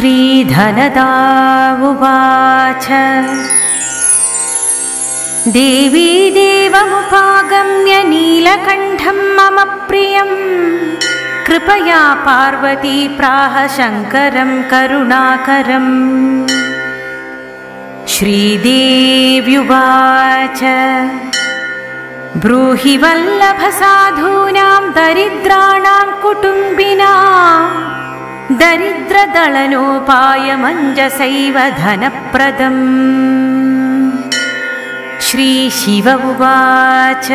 श्रीधनदा उवाच देवी देवमुपागम्य नीलकण्ठं मम प्रियं कृपया पार्वती प्राह शङ्करं करुणाकरम्। श्रीदेव्युवाच ब्रूहि वल्लभ साधूनां दरिद्राणां कुटुम्बिनां दरिद्रदलनोपायमञ्जसैव धनप्रदम्। श्रीशिव उवाच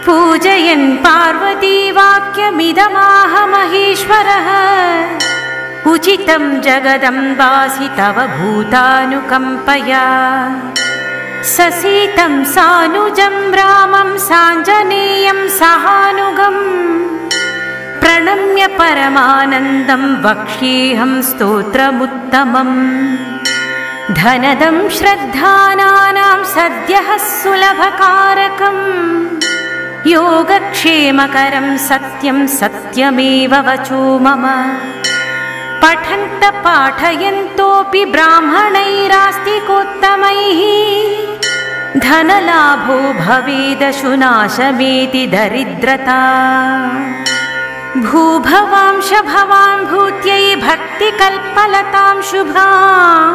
पूजयन् पार्वती वाक्यमिदमाह महेश्वरः उचितं जगदम्बासि तव भूतानुकम्पया ससीतं सानुजं रामं साञ्जनेयं सहानुगम् प्रणम्य परमानन्दं वक्ष्येऽहं स्तोत्रमुत्तमम्। धनदं श्रद्धानानां सद्यः सुलभकारकम् योगक्षेमकरं सत्यं सत्यमेव वचो मम। पठन्त पाठयन्तोऽपि ब्राह्मणैरास्तिकोत्तमैः धनलाभो भवेदशुनाशमेति दरिद्रता। भूभवांश भवां भूत्यै भक्तिकल्पलतां शुभां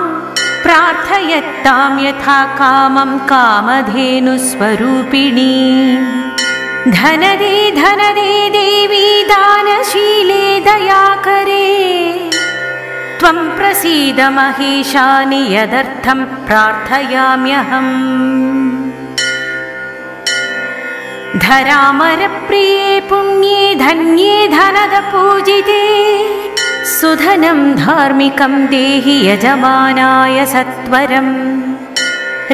प्रार्थयत्तां यथा कामं कामधेनुस्वरूपिणी। धनदे धनदे देवी दानशीले दयाकरे त्वं प्रसीद महेशानि यदर्थं प्रार्थयाम्यहम्। धरामरप्रिये पुण्ये धन्ये धनदपूजिते सुधनं धार्मिकं देहि यजमानाय सत्वरम्।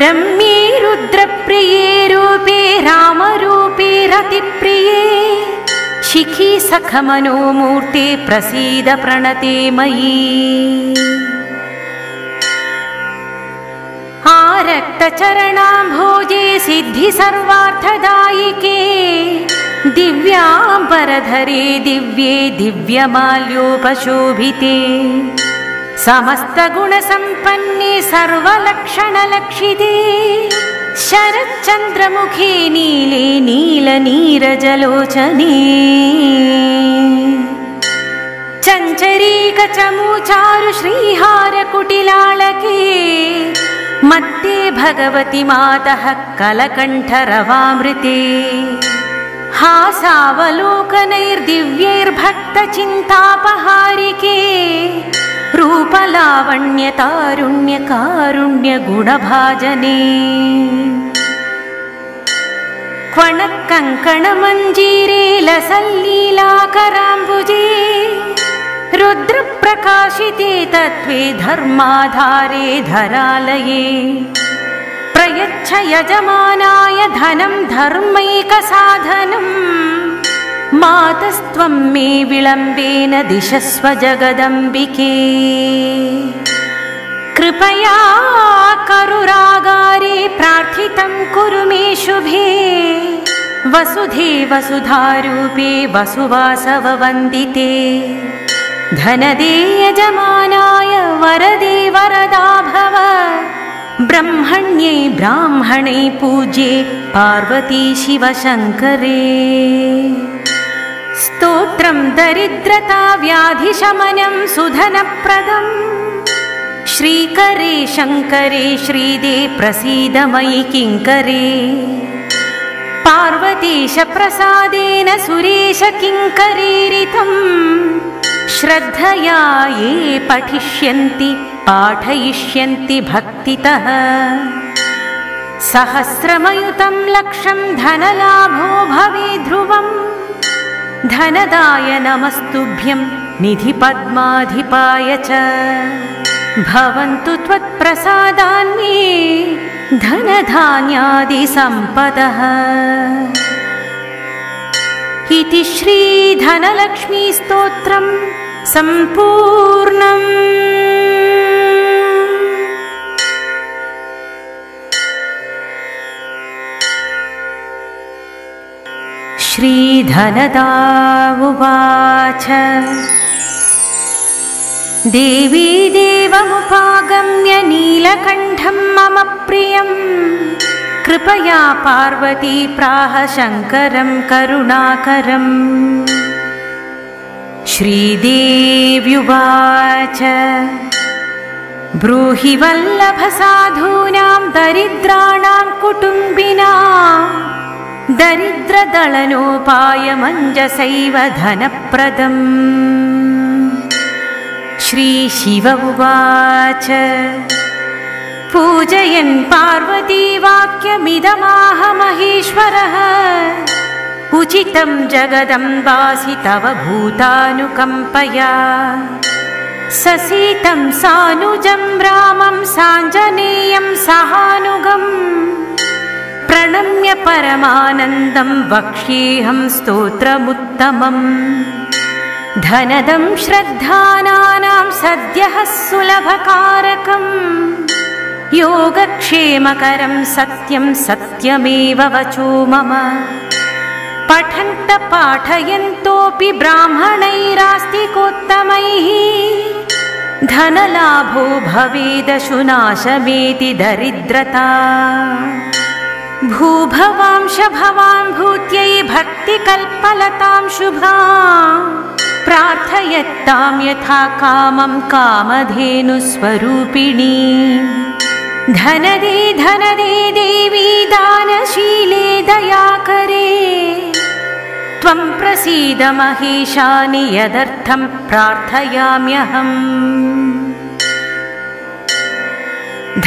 रम्ये रुद्रप्रिये रूपे रामरूपे रतिप्रिये शिखी सखमनोमूर्ते प्रसीद प्रणते मयि। आरक्तचरणाम्भोजे सिद्धि सर्वार्थदायिके दिव्याम्बरधरे दिव्ये दिव्यमाल्योपशोभिते समस्तगुणसम्पन्ने सर्वलक्षणलक्षिते शरच्चन्द्रमुखे नीले नीलनीरजलोचने चञ्चरीकचमूचारु श्रीहारकुटिलालके मत्ते भगवति मातः कलकण्ठरवामृते हासावलोकनैर्दिव्यैर्भक्तचिन्तापहारिके रूपलावण्यतारुण्यकारुण्यगुणभाजने क्वणकङ्कणमञ्जीरे लसल्लीलाकराम्बुजे रुद्रप्रकाशिते तत्त्वे धर्माधारे धरालये प्रयच्छ यजमानाय धनं धर्मैकसाधनम्। मातस्त्वं मे विलम्बेन दिशस्व जगदम्बिके कृपया करुरागारे प्रार्थितं कुरु मे शुभे वसुधे वसुधारूपे वसुवासववन्दिते। धनदे यजमानाय वरदे वरदा भव ब्रह्मण्यै ब्राह्मणे पूज्ये पार्वती शिवशङ्करे। स्तोत्रं दरिद्रता व्याधिशमनं सुधनप्रदम् श्रीकरे शङ्करे श्रीदे प्रसीद मयि किङ्करे। पार्वतीश प्रसादेन सुरेश किङ्करीरितम् श्रद्धया ये पठिष्यन्ति पाठयिष्यन्ति भक्तितः सहस्रमयुतं लक्षं धनलाभो भवे ध्रुवम्। धनदाय नमस्तुभ्यं निधिपद्माधिपाय च भवन्तु त्वत्प्रसादान्मे धनधान्यादिसम्पदः। इति श्रीधनलक्ष्मीस्तोत्रं सम्पूर्णम्। श्रीधनदा उवाच देवी देवमुपागम्य नीलकण्ठं मम प्रियं कृपया पार्वती प्राह शङ्करं करुणाकरम्। श्रीदेव्युवाच ब्रूहि वल्लभ साधूनां दरिद्राणां कुटुम्बिनां दरिद्रदलनोपायमञ्जसैव धनप्रदम्। श्रीशिव उवाच पूजयन् पार्वती वाक्यमिदमाह महेश्वरः उचितं जगदम्बासि तव भूतानुकम्पया। ससीतं सानुजं रामं साञ्जनेयं सहानुगं प्रणम्य परमानन्दं वक्ष्येऽहं स्तोत्रमुत्तमम्। धनदं श्रद्धानां सद्यः सुलभकारकं योगक्षेमकरं सत्यं सत्यमेव वचो मम। पठन्त पाठयन्तोऽपि ब्राह्मणैरास्तिकोत्तमैः धनलाभो भवेदशुनाशमेति दरिद्रता। भूभवांश भवां भूत्यै भक्तिकल्पलतां शुभां प्रार्थयत्तां यथा कामं कामधेनुस्वरूपिणी। धनदे धनदे देवी दानशीले दयाकरे त्वं प्रसीद महेशानि यदर्थं प्रार्थयाम्यहम्।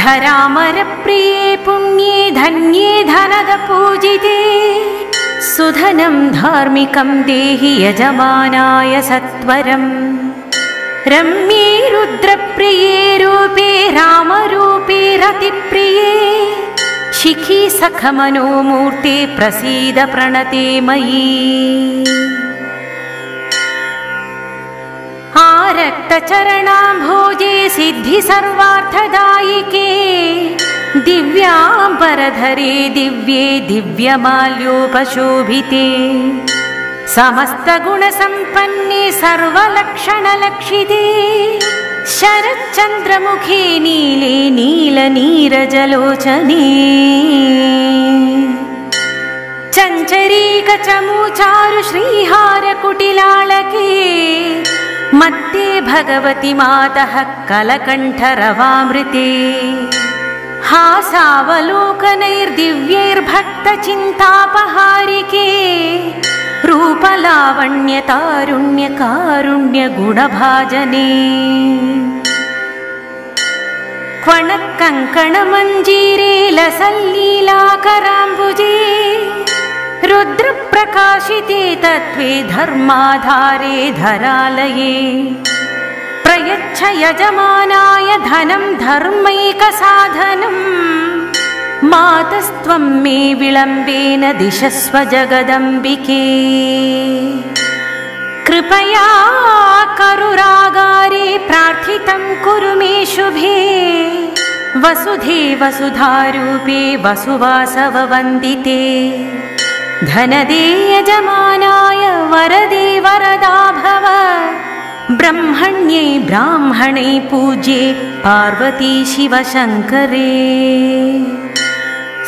धरामरप्रिये पुण्ये धन्ये धनदपूजिते सुधनं धार्मिकं देहि यजमानाय सत्वरम्। रम्ये रुद्रप्रिये रूपे रामरूपे रतिप्रिये शिखी सखमनोमूर्ते प्रसीद प्रणते मयि। आरक्तचरणाम्भोजे सिद्धि सर्वार्थदायिके दिव्याम्बरधरे दिव्ये दिव्यमाल्योपशोभिते समस्तगुणसम्पन्ने सर्वलक्षणलक्षिते शरच्चन्द्रमुखे नीले नीलनीरजलोचने चञ्चरीकचमूचारु श्रीहारकुटिलालके मत्ते भगवति मातः कलकण्ठरवामृते। हासावलोकनैर्दिव्यैर्भक्तचिन्तापहारिके रूपलावण्यतारुण्यकारुण्यगुणभाजने। क्वणकङ्कणमञ्जीरे लसल्लीलाकराम्बुजे रुद्रप्रकाशिते तत्त्वे धर्माधारे धरालये। प्रयच्छ यजमानाय धनं धर्मैकसाधनं मातस्त्वं मे विलम्बेन दिशस्व जगदम्बिके। कृपया करुरागारे प्रार्थितं कुरु मे शुभे वसुधे वसुधारूपे वसुवासववन्दिते। धनदे यजमानाय वरदे वरदा भव ब्रह्मण्ये ब्राह्मणे पूज्ये पार्वती शिवशङ्करे।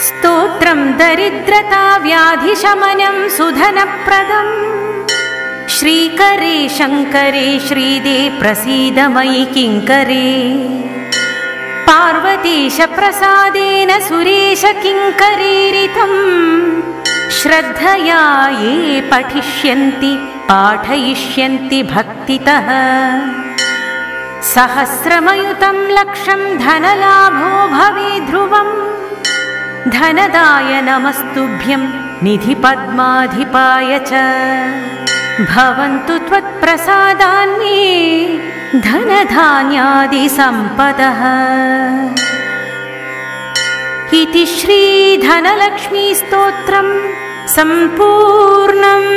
स्तोत्रं दरिद्रता व्याधिशमनं सुधनप्रदम् श्रीकरे शङ्करे श्रीदे प्रसीद मयि किङ्करे। पार्वतीश प्रसादेन सुरेश किङ्करीरितं श्रद्धया ये पठिष्यन्ति पाठयिष्यन्ति भक्तितः। सहस्रमयुतं लक्षं धनलाभो भवे ध्रुवम्। धनदाय नमस्तुभ्यं निधिपद्माधिपाय च भवन्तु त्वत्प्रसादान्मे धनधान्यादिसम्पदः। इति श्रीधनलक्ष्मीस्तोत्रं सम्पूर्णम्।